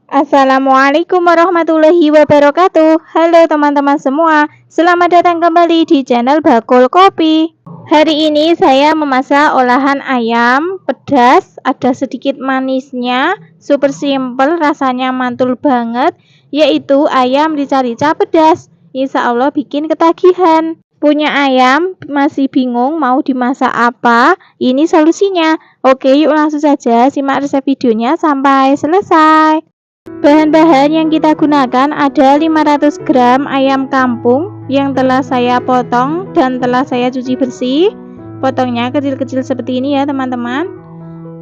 Assalamualaikum warahmatullahi wabarakatuh. Halo teman-teman semua, selamat datang kembali di channel Bakul Kopi. Hari ini saya memasak olahan ayam pedas, ada sedikit manisnya, super simple, rasanya mantul banget, yaitu ayam rica-rica pedas. Insya Allah bikin ketagihan. Punya ayam, masih bingung mau dimasak apa? Ini solusinya. Oke, yuk langsung saja simak resep videonya sampai selesai. Bahan-bahan yang kita gunakan ada 500 gram ayam kampung yang telah saya potong dan telah saya cuci bersih. Potongnya kecil-kecil seperti ini ya teman-teman.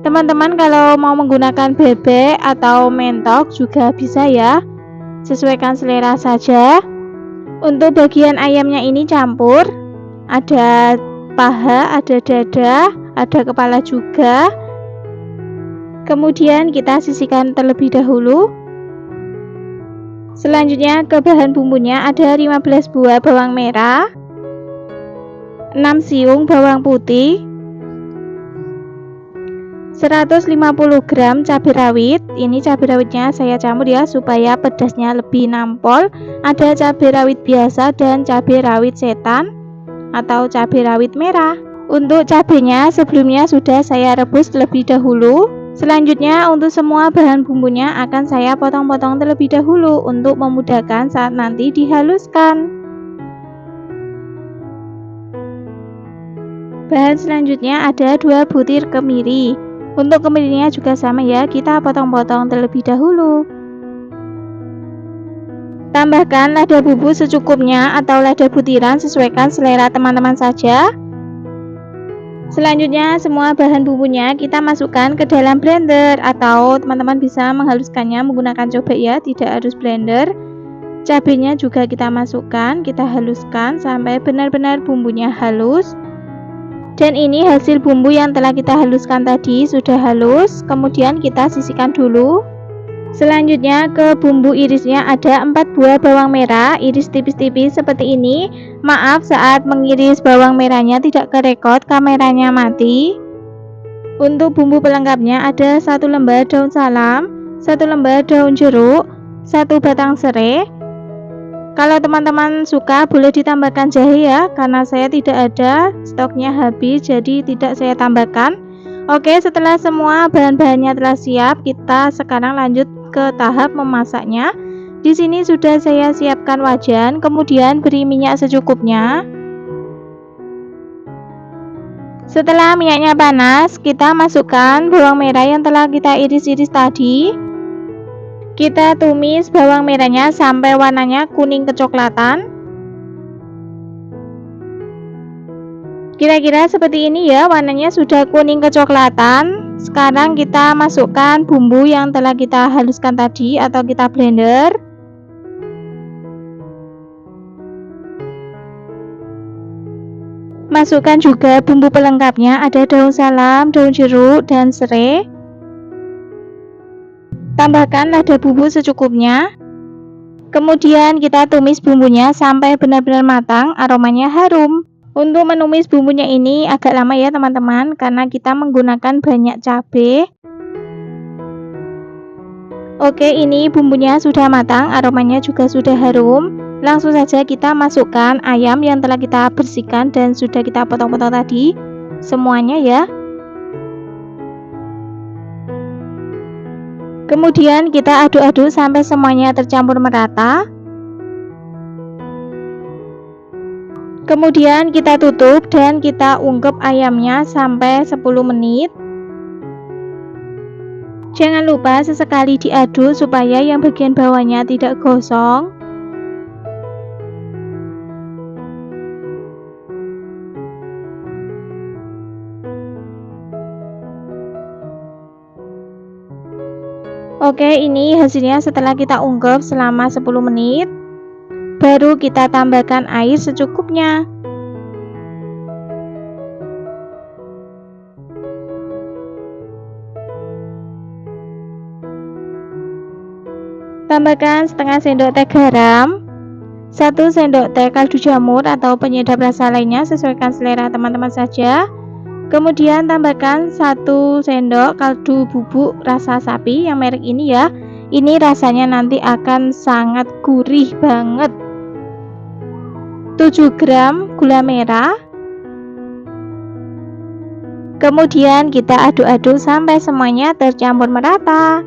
Teman-teman kalau mau menggunakan bebek atau mentok juga bisa ya, sesuaikan selera saja. Untuk bagian ayamnya ini campur, ada paha, ada dada, ada kepala juga. Kemudian kita sisihkan terlebih dahulu. Selanjutnya ke bahan bumbunya ada 15 buah bawang merah, 6 siung bawang putih, 150 gram cabai rawit. Ini cabai rawitnya saya campur ya supaya pedasnya lebih nampol. Ada cabai rawit biasa dan cabai rawit setan atau cabai rawit merah. Untuk cabenya sebelumnya sudah saya rebus terlebih dahulu. Selanjutnya untuk semua bahan bumbunya akan saya potong-potong terlebih dahulu untuk memudahkan saat nanti dihaluskan. Bahan selanjutnya ada 2 butir kemiri. Untuk kemirinya juga sama ya, kita potong-potong terlebih dahulu. Tambahkan lada bubuk secukupnya atau lada butiran, sesuaikan selera teman-teman saja. Selanjutnya semua bahan bumbunya kita masukkan ke dalam blender atau teman-teman bisa menghaluskannya menggunakan cobek ya, tidak harus blender. Cabenya juga kita masukkan, kita haluskan sampai benar-benar bumbunya halus. Dan ini hasil bumbu yang telah kita haluskan tadi sudah halus, kemudian kita sisihkan dulu. Selanjutnya ke bumbu irisnya ada 4 buah bawang merah, iris tipis-tipis seperti ini. Maaf saat mengiris bawang merahnya tidak kerekod, kameranya mati. Untuk bumbu pelengkapnya ada 1 lembar daun salam, 1 lembar daun jeruk, 1 batang serai. Kalau teman-teman suka boleh ditambahkan jahe ya, karena saya tidak ada, stoknya habis jadi tidak saya tambahkan. Oke, setelah semua bahan-bahannya telah siap, kita sekarang lanjut ke tahap memasaknya. Di sini sudah saya siapkan wajan, kemudian beri minyak secukupnya. Setelah minyaknya panas, kita masukkan bawang merah yang telah kita iris-iris tadi. Kita tumis bawang merahnya sampai warnanya kuning kecoklatan. Kira-kira seperti ini ya, warnanya sudah kuning kecoklatan. Sekarang kita masukkan bumbu yang telah kita haluskan tadi atau kita blender. Masukkan juga bumbu pelengkapnya, ada daun salam, daun jeruk, dan serai. Tambahkan lada bubuk secukupnya. Kemudian kita tumis bumbunya sampai benar-benar matang, aromanya harum. Untuk menumis bumbunya ini agak lama ya teman-teman, karena kita menggunakan banyak cabai. Oke, ini bumbunya sudah matang, aromanya juga sudah harum. Langsung saja kita masukkan ayam yang telah kita bersihkan dan sudah kita potong-potong tadi, semuanya ya. Kemudian kita aduk-aduk sampai semuanya tercampur merata. Kemudian kita tutup dan kita ungkep ayamnya sampai 10 menit. Jangan lupa sesekali diaduk supaya yang bagian bawahnya tidak gosong. Oke, ini hasilnya setelah kita ungkep selama 10 menit. Baru kita tambahkan air secukupnya. Tambahkan setengah sendok teh garam, 1 sendok teh kaldu jamur atau penyedap rasa lainnya, sesuaikan selera teman-teman saja. Kemudian tambahkan 1 sendok kaldu bubuk rasa sapi yang merek ini ya. Ini rasanya nanti akan sangat gurih banget. 7 gram gula merah. Kemudian kita aduk-aduk sampai semuanya tercampur merata.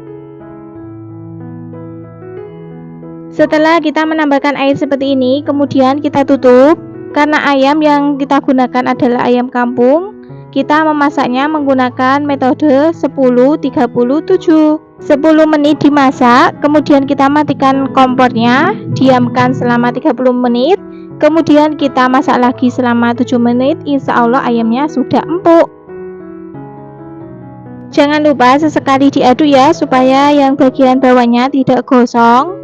Setelah kita menambahkan air seperti ini, kemudian kita tutup. Karena ayam yang kita gunakan adalah ayam kampung, kita memasaknya menggunakan metode 10-30-7. 10 menit dimasak, kemudian kita matikan kompornya, diamkan selama 30 menit, kemudian kita masak lagi selama 7 menit. Insya Allah ayamnya sudah empuk. Jangan lupa sesekali diaduk ya, supaya yang bagian bawahnya tidak gosong.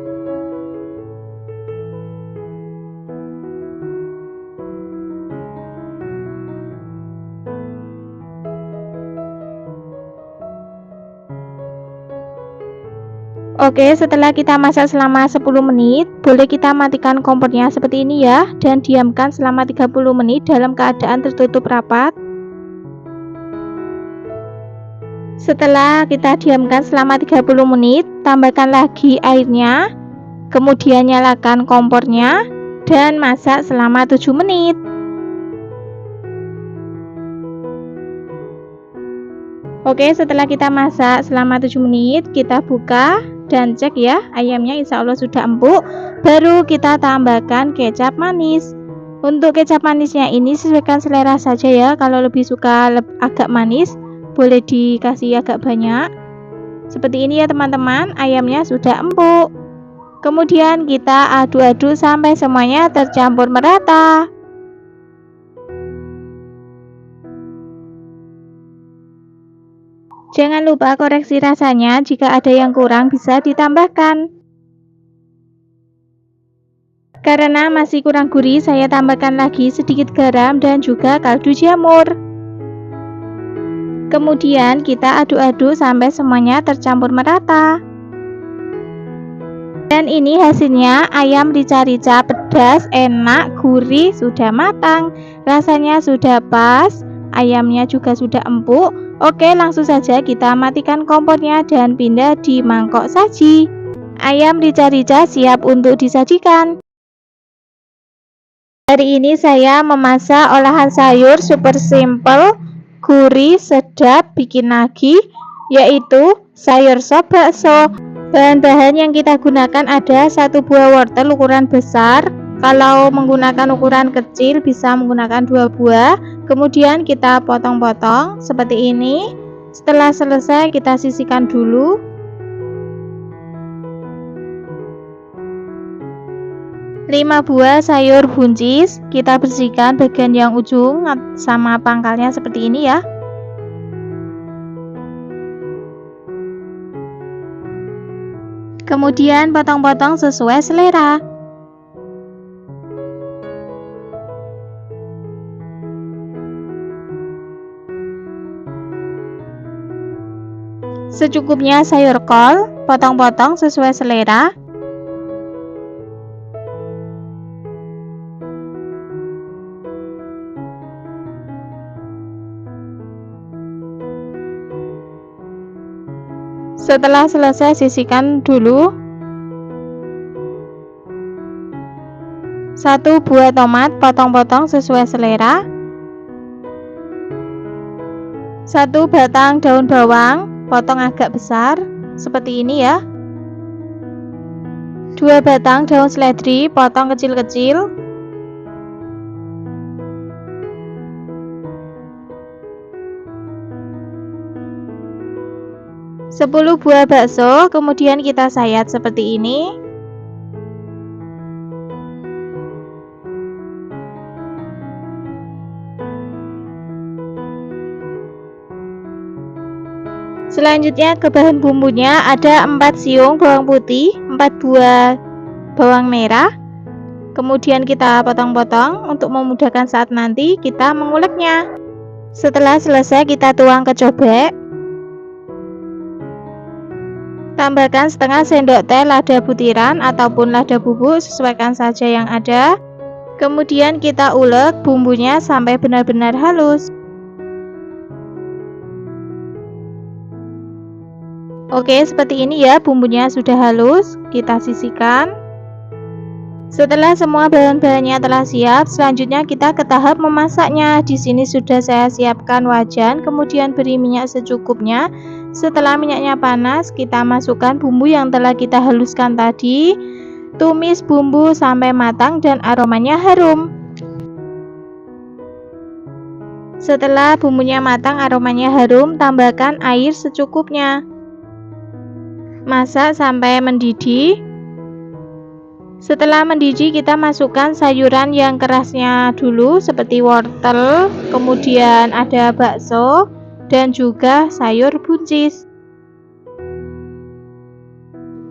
Oke, setelah kita masak selama 10 menit, boleh kita matikan kompornya seperti ini ya, dan diamkan selama 30 menit dalam keadaan tertutup rapat. Setelah kita diamkan selama 30 menit, tambahkan lagi airnya, kemudian nyalakan kompornya, dan masak selama 7 menit. Oke, setelah kita masak selama 7 menit, kita buka dan cek ya, ayamnya insya Allah sudah empuk. Baru kita tambahkan kecap manis. Untuk kecap manisnya ini sesuaikan selera saja ya. Kalau lebih suka agak manis, boleh dikasih agak banyak. Seperti ini ya teman-teman, ayamnya sudah empuk. Kemudian kita aduk-aduk sampai semuanya tercampur merata. Jangan lupa koreksi rasanya, jika ada yang kurang bisa ditambahkan. Karena masih kurang gurih, saya tambahkan lagi sedikit garam dan juga kaldu jamur. Kemudian kita aduk-aduk sampai semuanya tercampur merata. Dan ini hasilnya, ayam rica-rica pedas, enak, gurih, sudah matang. Rasanya sudah pas, ayamnya juga sudah empuk. Oke, langsung saja kita matikan kompornya dan pindah di mangkok saji. Ayam rica-rica siap untuk disajikan. Hari ini saya memasak olahan sayur super simple, gurih, sedap, bikin nagih, yaitu sayur sop bakso. Bahan-bahan yang kita gunakan ada 1 buah wortel ukuran besar. Kalau menggunakan ukuran kecil bisa menggunakan 2 buah. Kemudian kita potong-potong seperti ini. Setelah selesai kita sisihkan dulu. Lima buah sayur buncis, kita bersihkan bagian yang ujung sama pangkalnya seperti ini ya. Kemudian potong-potong sesuai selera. Secukupnya sayur kol, potong-potong sesuai selera. Setelah selesai sisihkan dulu. 1 buah tomat, potong-potong sesuai selera. 1 batang daun bawang, potong agak besar seperti ini ya. 2 batang daun seledri, potong kecil-kecil. 10 buah bakso, kemudian kita sayat seperti ini. Selanjutnya ke bahan bumbunya ada 4 siung bawang putih, 4 buah bawang merah. Kemudian kita potong-potong untuk memudahkan saat nanti kita menguleknya. Setelah selesai kita tuang ke cobek. Tambahkan setengah sendok teh lada butiran ataupun lada bubuk, sesuaikan saja yang ada. Kemudian kita ulek bumbunya sampai benar-benar halus. Oke, seperti ini ya, bumbunya sudah halus. Kita sisihkan. Setelah semua bahan-bahannya telah siap, selanjutnya kita ke tahap memasaknya. Di sini sudah saya siapkan wajan, kemudian beri minyak secukupnya. Setelah minyaknya panas, kita masukkan bumbu yang telah kita haluskan tadi. Tumis bumbu sampai matang dan aromanya harum. Setelah bumbunya matang, aromanya harum, tambahkan air secukupnya. Masak sampai mendidih. Setelah mendidih, kita masukkan sayuran yang kerasnya dulu seperti wortel, kemudian ada bakso dan juga sayur buncis.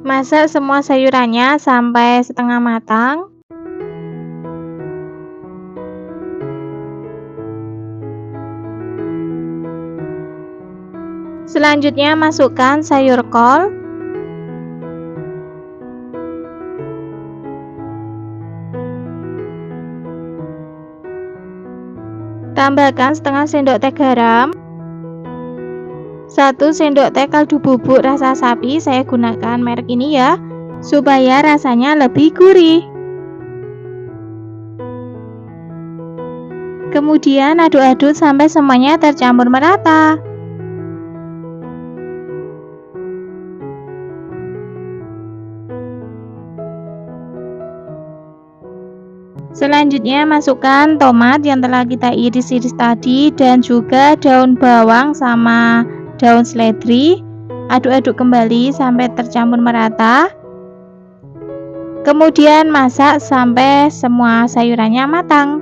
Masak semua sayurannya sampai setengah matang. Selanjutnya masukkan sayur kol. Tambahkan setengah sendok teh garam, 1 sendok teh kaldu bubuk rasa sapi, saya gunakan merek ini ya, supaya rasanya lebih gurih. Kemudian aduk-aduk sampai semuanya tercampur merata. Selanjutnya masukkan tomat yang telah kita iris-iris tadi dan juga daun bawang sama daun seledri. Aduk-aduk kembali sampai tercampur merata. Kemudian masak sampai semua sayurannya matang.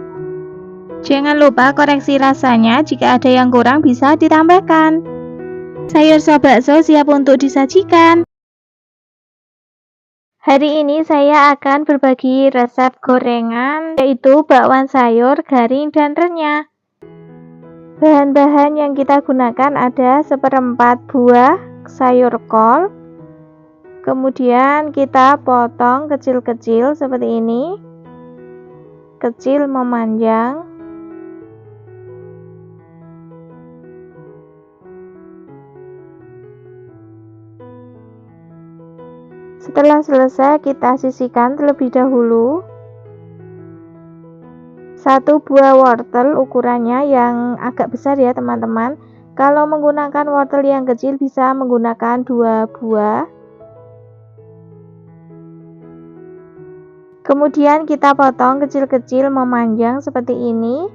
Jangan lupa koreksi rasanya, jika ada yang kurang bisa ditambahkan. Sayur sop bakso siap untuk disajikan. Hari ini saya akan berbagi resep gorengan, yaitu bakwan sayur, garing, dan renyah. Bahan-bahan yang kita gunakan ada 1/4 buah sayur kol. Kemudian kita potong kecil-kecil seperti ini. Kecil memanjang. Setelah selesai, kita sisihkan terlebih dahulu. 1 buah wortel, ukurannya yang agak besar ya teman-teman. Kalau menggunakan wortel yang kecil bisa menggunakan 2 buah. Kemudian kita potong kecil-kecil memanjang seperti ini.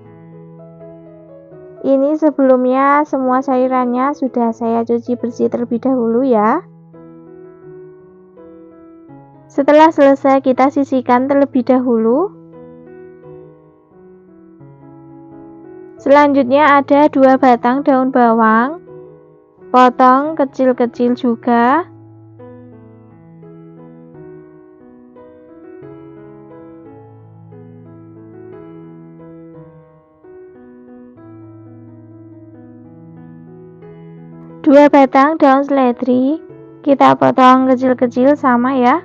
Ini sebelumnya semua sayurannya sudah saya cuci bersih terlebih dahulu ya. Setelah selesai, kita sisihkan terlebih dahulu. Selanjutnya ada 2 batang daun bawang, potong kecil-kecil juga. Dua batang daun seledri, kita potong kecil-kecil sama ya.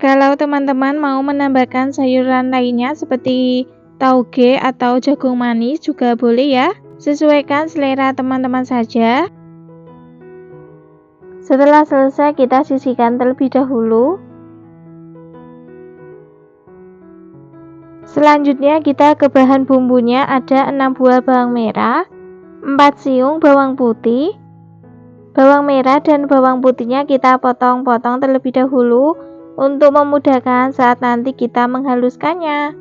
Kalau teman-teman mau menambahkan sayuran lainnya seperti tauge atau jagung manis juga boleh ya. Sesuaikan selera teman-teman saja. Setelah selesai, kita sisihkan terlebih dahulu. Selanjutnya kita ke bahan bumbunya, ada 6 buah bawang merah, 4 siung bawang putih. Bawang merah dan bawang putihnya kita potong-potong terlebih dahulu untuk memudahkan saat nanti kita menghaluskannya.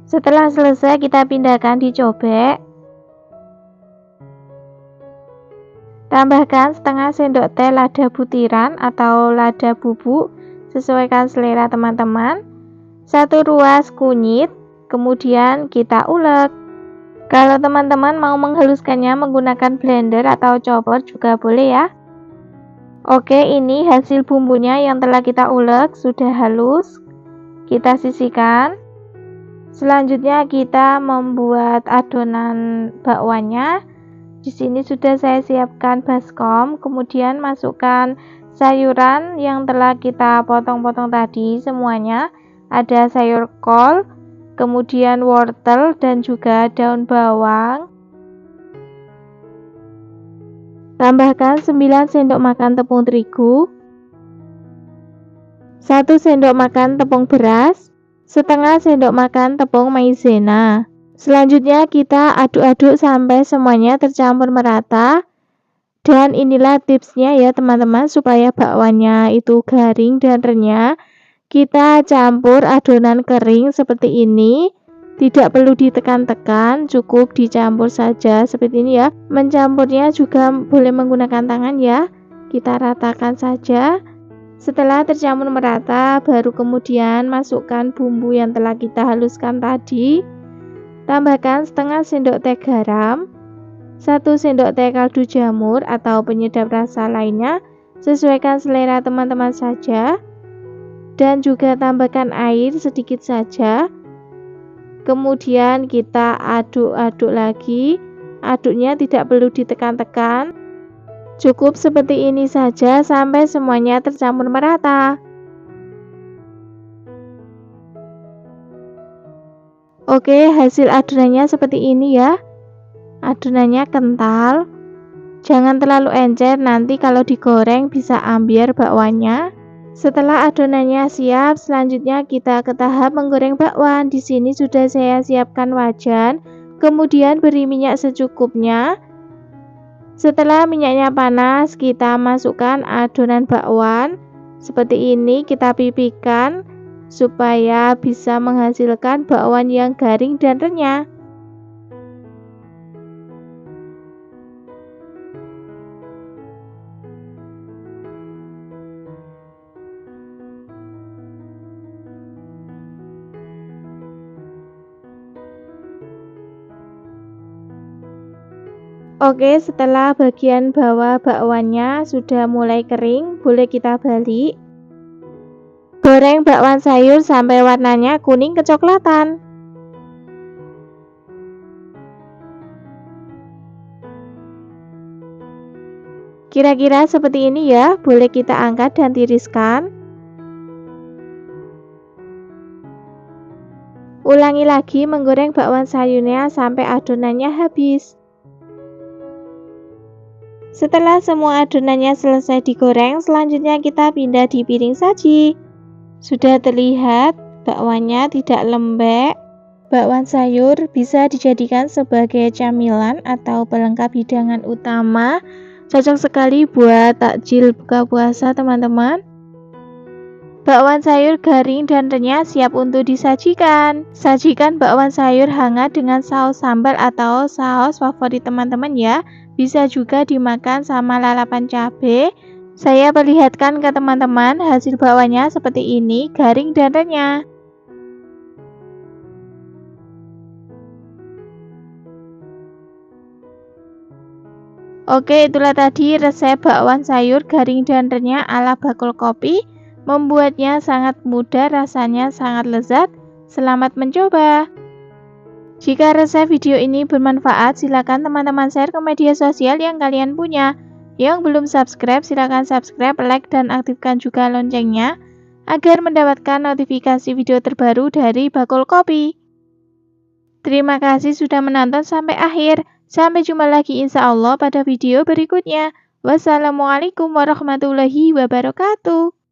Setelah selesai, kita pindahkan di cobek. Tambahkan setengah sendok teh lada butiran atau lada bubuk, sesuaikan selera teman-teman. 1 ruas kunyit, kemudian kita ulek. Kalau teman-teman mau menghaluskannya menggunakan blender atau chopper juga boleh ya. Oke, ini hasil bumbunya yang telah kita ulek, sudah halus. Kita sisihkan. Selanjutnya kita membuat adonan bakwannya. Di sini sudah saya siapkan baskom, kemudian masukkan sayuran yang telah kita potong-potong tadi semuanya. Ada sayur kol, kemudian wortel dan juga daun bawang. Tambahkan 9 sendok makan tepung terigu, 1 sendok makan tepung beras, setengah sendok makan tepung maizena. Selanjutnya kita aduk-aduk sampai semuanya tercampur merata. Dan inilah tipsnya ya teman-teman, supaya bakwannya itu garing dan renyah. Kita campur adonan kering seperti ini. Tidak perlu ditekan-tekan, cukup dicampur saja seperti ini ya. Mencampurnya juga boleh menggunakan tangan ya. Kita ratakan saja. Setelah tercampur merata, baru kemudian masukkan bumbu yang telah kita haluskan tadi. Tambahkan setengah sendok teh garam, 1 sendok teh kaldu jamur atau penyedap rasa lainnya, sesuaikan selera teman-teman saja. Dan juga tambahkan air sedikit saja. Kemudian kita aduk-aduk lagi. Aduknya tidak perlu ditekan-tekan. Cukup seperti ini saja sampai semuanya tercampur merata. Oke, hasil adonannya seperti ini ya. Adonannya kental. Jangan terlalu encer, nanti kalau digoreng bisa ambiar bakwannya. Setelah adonannya siap, selanjutnya kita ke tahap menggoreng bakwan. Di sini sudah saya siapkan wajan, kemudian beri minyak secukupnya. Setelah minyaknya panas, kita masukkan adonan bakwan. Seperti ini kita pipihkan supaya bisa menghasilkan bakwan yang garing dan renyah. Oke, setelah bagian bawah bakwannya sudah mulai kering, boleh kita balik. Goreng bakwan sayur sampai warnanya kuning kecoklatan. Kira-kira seperti ini ya, boleh kita angkat dan tiriskan. Ulangi lagi menggoreng bakwan sayurnya sampai adonannya habis. Setelah semua adonannya selesai digoreng, selanjutnya kita pindah di piring saji. Sudah terlihat bakwannya tidak lembek. Bakwan sayur bisa dijadikan sebagai camilan atau pelengkap hidangan utama. Cocok sekali buat takjil buka puasa teman-teman. Bakwan sayur garing dan renyah siap untuk disajikan. Sajikan bakwan sayur hangat dengan saus sambal atau saus favorit teman-teman ya. Bisa juga dimakan sama lalapan cabai. Saya perlihatkan ke teman-teman hasil bakwannya seperti ini, garing dan renyah. Oke, itulah tadi resep bakwan sayur garing dan renyah ala bakul kopi. Membuatnya sangat mudah, rasanya sangat lezat. Selamat mencoba. Jika resep video ini bermanfaat, silakan teman-teman share ke media sosial yang kalian punya. Yang belum subscribe, silakan subscribe, like, dan aktifkan juga loncengnya agar mendapatkan notifikasi video terbaru dari Bakul Kopi. Terima kasih sudah menonton sampai akhir. Sampai jumpa lagi insya Allah pada video berikutnya. Wassalamualaikum warahmatullahi wabarakatuh.